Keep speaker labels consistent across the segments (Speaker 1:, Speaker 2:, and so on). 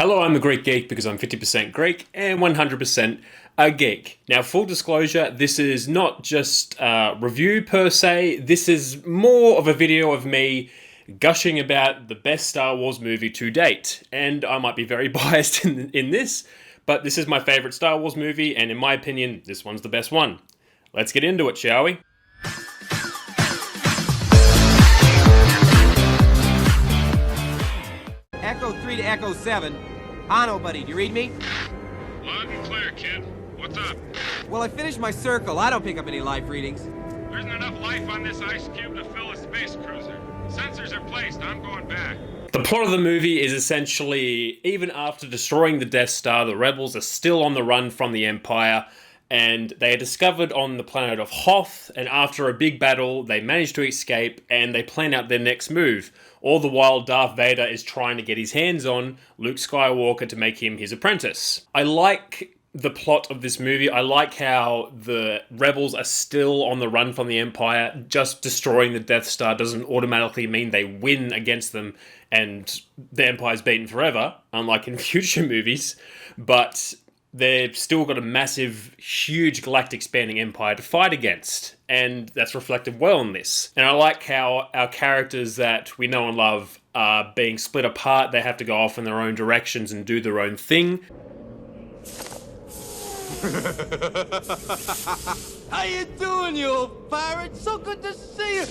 Speaker 1: Hello, I'm the Greek Geek because I'm 50% Greek and 100% a geek. Now, full disclosure, this is not just a review per se, this is more of a video of me gushing about the best Star Wars movie to date. And I might be very biased in this, but this is my favourite Star Wars movie, and in my opinion, this one's the best one. Let's get into it, shall we?
Speaker 2: Echo 3 to Echo 7. Hano, buddy, do you read me?
Speaker 3: Loud and clear, kid. What's up?
Speaker 2: Well, I finished my circle. I don't pick up any live readings.
Speaker 3: There isn't enough life on this ice cube to fill a space cruiser. Sensors are placed. I'm going back.
Speaker 1: The plot of the movie is essentially, even after destroying the Death Star, the rebels are still on the run from the Empire, and they are discovered on the planet of Hoth, and after a big battle, they manage to escape, and they plan out their next move. All the while, Darth Vader is trying to get his hands on Luke Skywalker to make him his apprentice. I like the plot of this movie. I like how the rebels are still on the run from the Empire. Just destroying the Death Star doesn't automatically mean they win against them and the Empire's beaten forever, unlike in future movies, but they've still got a massive, huge galactic spanning empire to fight against, and that's reflected well in this. And I like how our characters that we know and love are being split apart. They have to go off in their own directions and do their own thing.
Speaker 4: How you doing, you old pirate? So good to see you.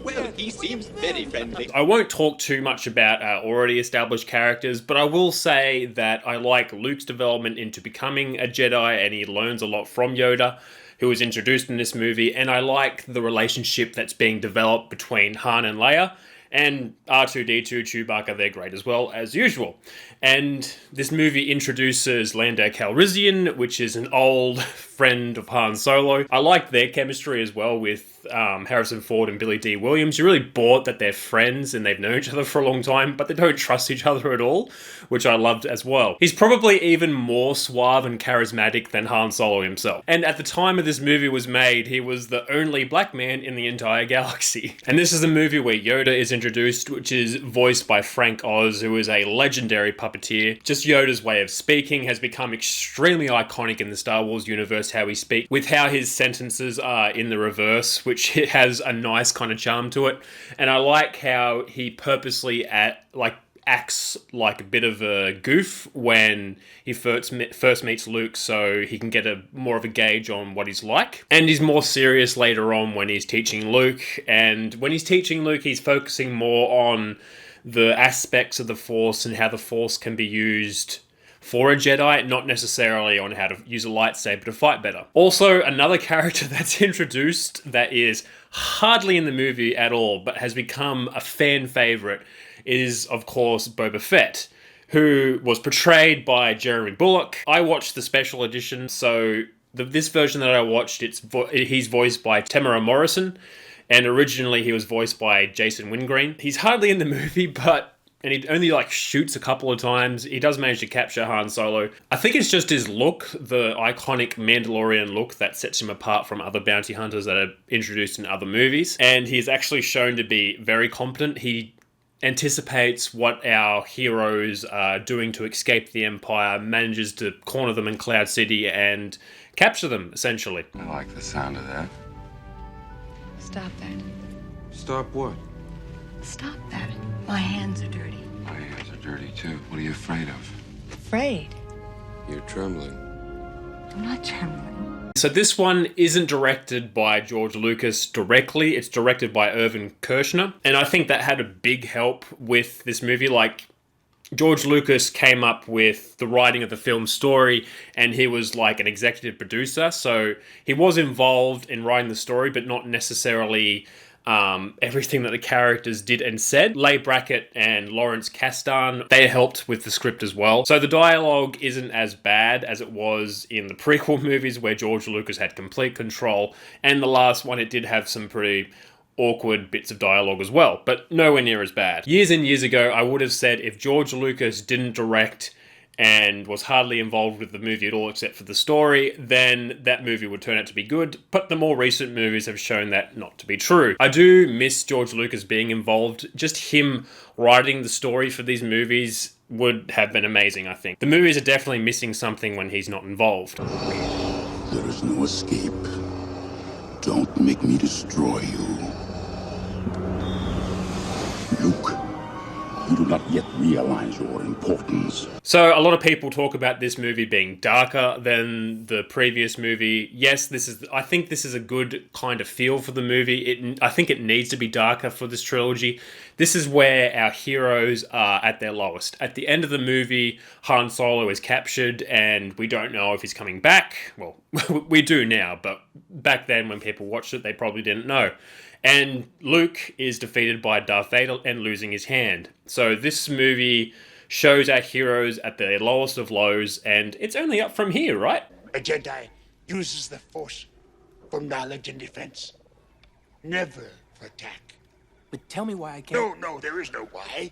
Speaker 5: Well, he seems very friendly.
Speaker 1: I won't talk too much about our already established characters, but I will say that I like Luke's development into becoming a Jedi, and he learns a lot from Yoda, who is introduced in this movie, and I like the relationship that's being developed between Han and Leia, and R2-D2, Chewbacca, they're great as well, as usual. And this movie introduces Lando Calrissian, which is an old friend of Han Solo. I like their chemistry as well with Harrison Ford and Billy D. Williams. You're really bored that they're friends and they've known each other for a long time, but they don't trust each other at all, which I loved as well. He's probably even more suave and charismatic than Han Solo himself. And at the time of this movie was made, he was the only black man in the entire galaxy. And this is a movie where Yoda is introduced, which is voiced by Frank Oz, who is a legendary puppeteer. Just Yoda's way of speaking has become extremely iconic in the Star Wars universe, how he speaks, with how his sentences are in the reverse, which has a nice kind of charm to it. And I like how he purposely acts like a bit of a goof when he first meets Luke, so he can get more of a gauge on what he's like. And he's more serious later on when he's teaching Luke. And when he's teaching Luke, he's focusing more on the aspects of the Force and how the Force can be used for a Jedi, not necessarily on how to use a lightsaber to fight better. Also, another character that's introduced that is hardly in the movie at all, but has become a fan favorite, is, of course, Boba Fett, who was portrayed by Jeremy Bulloch. I watched the special edition, so this version that I watched, he's voiced by Temuera Morrison, and originally he was voiced by Jason Wingreen. He's hardly in the movie, and he only shoots a couple of times. He does manage to capture Han Solo. I think it's just his look, the iconic Mandalorian look, that sets him apart from other bounty hunters that are introduced in other movies. And he's actually shown to be very competent. He anticipates what our heroes are doing to escape the Empire, manages to corner them in Cloud City and capture them, essentially.
Speaker 6: I like the sound of that.
Speaker 7: Stop that.
Speaker 4: Stop what?
Speaker 7: Stop that. My hands are dirty.
Speaker 6: My hands are dirty too. What are you afraid of?
Speaker 7: Afraid?
Speaker 4: You're trembling.
Speaker 7: I'm not trembling.
Speaker 1: So this one isn't directed by George Lucas directly. It's directed by Irvin Kershner. And I think that had a big help with this movie. George Lucas came up with the writing of the film story, and he was an executive producer. So he was involved in writing the story, but not necessarily everything that the characters did and said. Leigh Brackett and Lawrence Kasdan, they helped with the script as well. So the dialogue isn't as bad as it was in the prequel movies where George Lucas had complete control. And the last one, it did have some pretty awkward bits of dialogue as well, but nowhere near as bad. Years and years ago, I would have said if George Lucas didn't direct and was hardly involved with the movie at all except for the story, then that movie would turn out to be good, but the more recent movies have shown that not to be true. I do miss George Lucas being involved. Just him writing the story for these movies would have been amazing, I think. The movies are definitely missing something when he's not involved.
Speaker 8: There is no escape. Don't make me destroy you. Luke, you do not yet realize your importance.
Speaker 1: So a lot of people talk about this movie being darker than the previous movie. Yes, I think this is a good kind of feel for the movie. I think it needs to be darker for this trilogy. This is where our heroes are at their lowest. At the end of the movie, Han Solo is captured and we don't know if he's coming back. Well, we do now, but back then when people watched it, they probably didn't know. And Luke is defeated by Darth Vader and losing his hand. So this movie shows our heroes at their lowest of lows, and it's only up from here, right?
Speaker 9: A Jedi uses the Force for knowledge and defense, never for attack.
Speaker 2: But tell me why I can't...
Speaker 9: No, there is no why.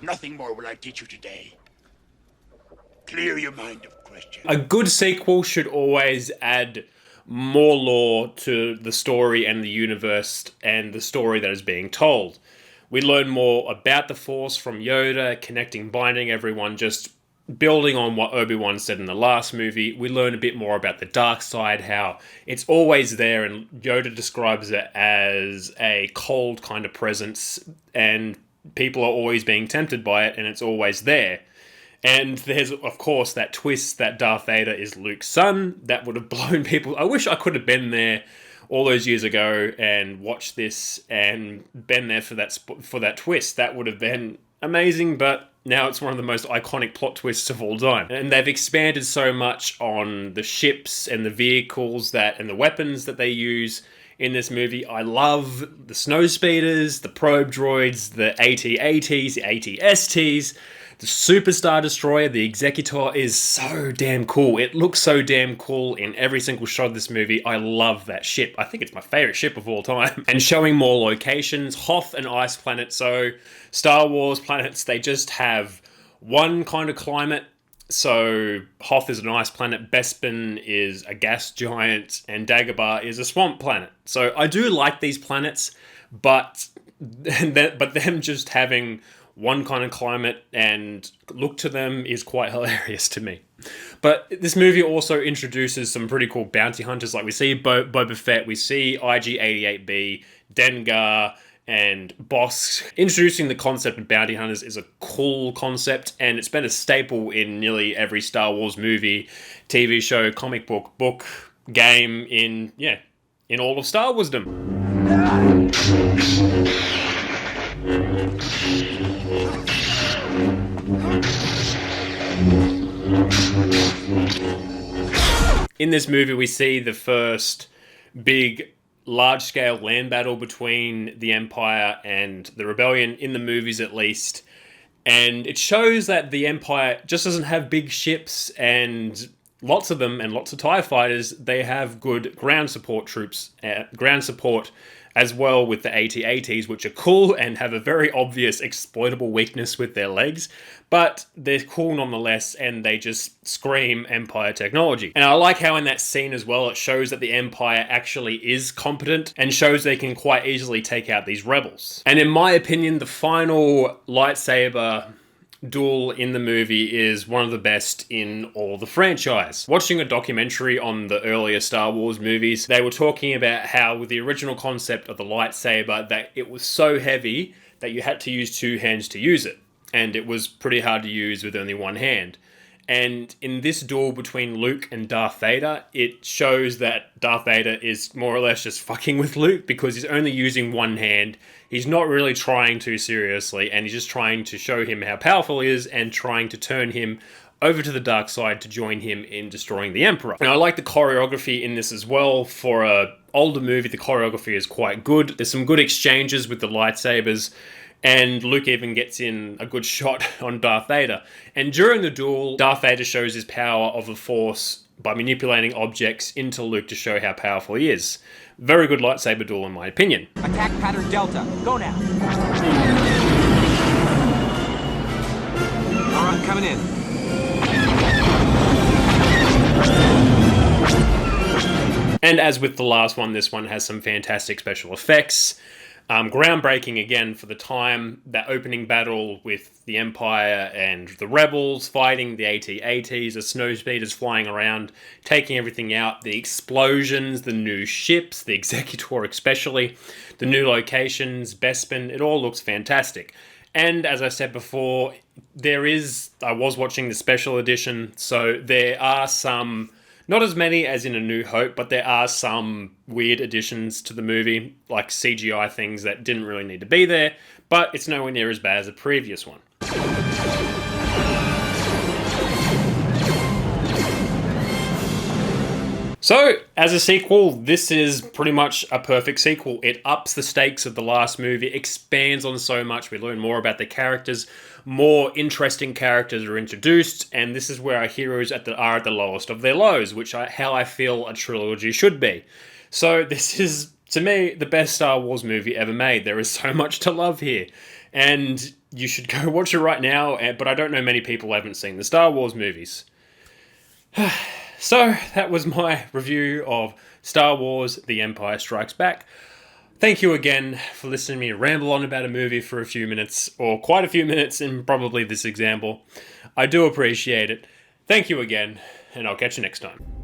Speaker 9: Nothing more will I teach you today. Clear your mind of questions.
Speaker 1: A good sequel should always add more lore to the story and the universe and the story that is being told. We learn more about the Force from Yoda, connecting, binding everyone, just building on what Obi-Wan said in the last movie. We learn a bit more about the dark side, how it's always there, and Yoda describes it as a cold kind of presence, and people are always being tempted by it, and it's always there. And there's, of course, that twist that Darth Vader is Luke's son. That would have blown people. I wish I could have been there all those years ago and watched this and been there for that twist. That would have been amazing, but now it's one of the most iconic plot twists of all time. And they've expanded so much on the ships and the vehicles and the weapons that they use in this movie. I love the snow speeders, the probe droids, the AT-ATs, the AT-STs. The Super Star Destroyer, the Executor, is so damn cool. It looks so damn cool in every single shot of this movie. I love that ship. I think it's my favorite ship of all time. And showing more locations, Hoth and Ice Planet. So Star Wars planets, they just have one kind of climate. So Hoth is an ice planet, Bespin is a gas giant, and Dagobah is a swamp planet. So I do like these planets, but them just having one kind of climate and look to them is quite hilarious to me. But this movie also introduces some pretty cool bounty hunters. Like we see Boba Fett, we see IG-88B, Dengar, and Boss. Introducing the concept of bounty hunters is a cool concept, and it's been a staple in nearly every Star Wars movie, TV show, comic book, game, in all of Star Warsdom. In this movie, we see the first big, large-scale land battle between the Empire and the Rebellion, in the movies at least. And it shows that the Empire just doesn't have big ships and lots of them and lots of TIE fighters. They have good ground support troops, ground support as well with the AT-ATs, which are cool and have a very obvious exploitable weakness with their legs, but they're cool nonetheless, and they just scream Empire technology. And I like how in that scene as well, it shows that the Empire actually is competent and shows they can quite easily take out these rebels. And in my opinion, the final lightsaber duel in the movie is one of the best in all the franchise. Watching a documentary on the earlier Star Wars movies, they were talking about how with the original concept of the lightsaber, that it was so heavy that you had to use two hands to use it. And it was pretty hard to use with only one hand. And in this duel between Luke and Darth Vader, it shows that Darth Vader is more or less just fucking with Luke because he's only using one hand. He's not really trying too seriously, and he's just trying to show him how powerful he is and trying to turn him over to the dark side to join him in destroying the Emperor. And I like the choreography in this as well. For an older movie, the choreography is quite good. There's some good exchanges with the lightsabers, and Luke even gets in a good shot on Darth Vader. And during the duel, Darth Vader shows his power of the Force by manipulating objects into Luke to show how powerful he is. Very good lightsaber duel in my opinion.
Speaker 2: Attack pattern Delta. Go now. All right, coming in.
Speaker 1: And as with the last one, this one has some fantastic special effects. Groundbreaking again for the time, that opening battle with the Empire and the Rebels fighting the AT-ATs, the snowspeeders flying around, taking everything out, the explosions, the new ships, the Executor especially, the new locations, Bespin, it all looks fantastic. And as I said before, I was watching the special edition, so there are some, not as many as in A New Hope, but there are some weird additions to the movie, like CGI things that didn't really need to be there, but it's nowhere near as bad as the previous one. So, as a sequel, this is pretty much a perfect sequel. It ups the stakes of the last movie, expands on so much, we learn more about the characters, more interesting characters are introduced, and this is where our heroes are at the lowest of their lows, how I feel a trilogy should be. So this is, to me, the best Star Wars movie ever made. There is so much to love here, and you should go watch it right now, but I don't know many people haven't seen the Star Wars movies. So, that was my review of Star Wars The Empire Strikes Back. Thank you again for listening to me ramble on about a movie for a few minutes, or quite a few minutes in probably this example. I do appreciate it. Thank you again, and I'll catch you next time.